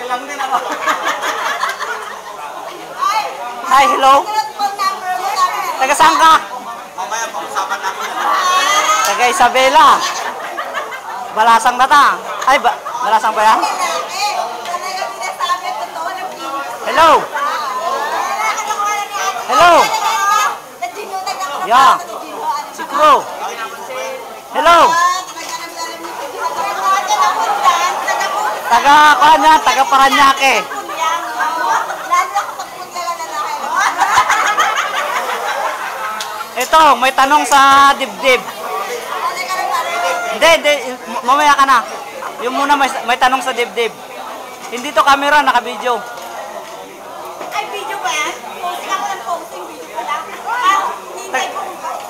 lang din ako. Hi, hello. Taga saan ka? Mamaya pag-usapan namin. Taga Isabela. Balasang na ta. Ay, balasang ba yan? Hello. Hello. Yeah. Sikro. Hello. Taga kanya, taga Paranaque. Ito, may tanong sa dibdib. Hindi, mamaya ka na. Yung muna may tanong sa dibdib. Hindi to camera, naka-video. Ay, video ba yan? Posting ako ng posting, video pa lang.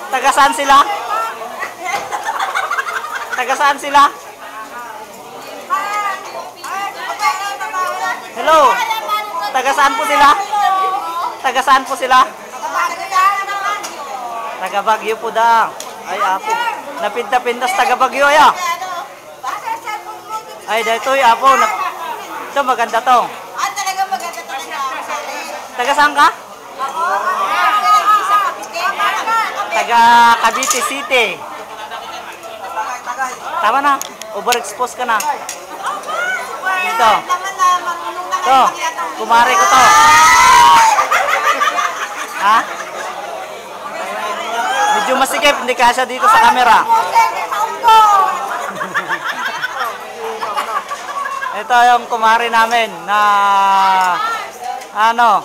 Taga saan sila? Taga saan sila? Hello? Taga saan po sila? Taga saan po sila? Taga Baguio po daw. Ay, apo. Napinta-pintas taga Baguio, ay ah. Ay, dito ay apo. Ito, maganda to. Ah, talaga maganda talaga. Taga saan ka? Ako? Sa Cavite. Taga Cavite City. Tama na. Overexpose ka na. Dito. Ito. Kumari ko to. Ha? Medyo masikip. Hindi kasya dito sa camera. Ito yung kumari namin na ano?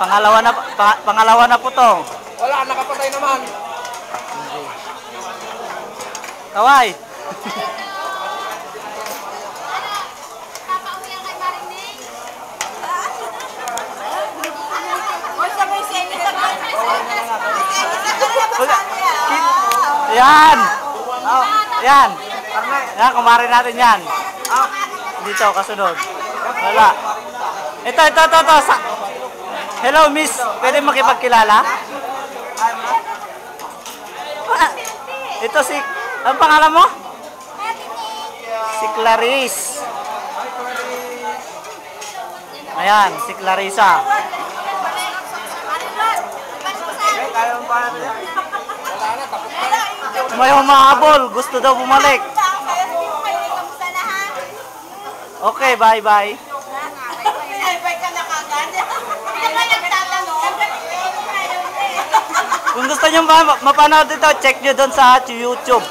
Pangalawa na po to. Wala, nakapatay naman. Kaway. Yan. Yan. Yan, kumari natin yan. Dito, kasunod. Wala. Ito. Hello, miss. Pwede makipagkilala? Ito si... Ang pangalan mo? Si Clarice. Ayan, si Clarissa. May humahabol. Gusto daw bumalik. Okay, bye-bye. Kung gusto nyo mapanood ito, check nyo doon sa YouTube.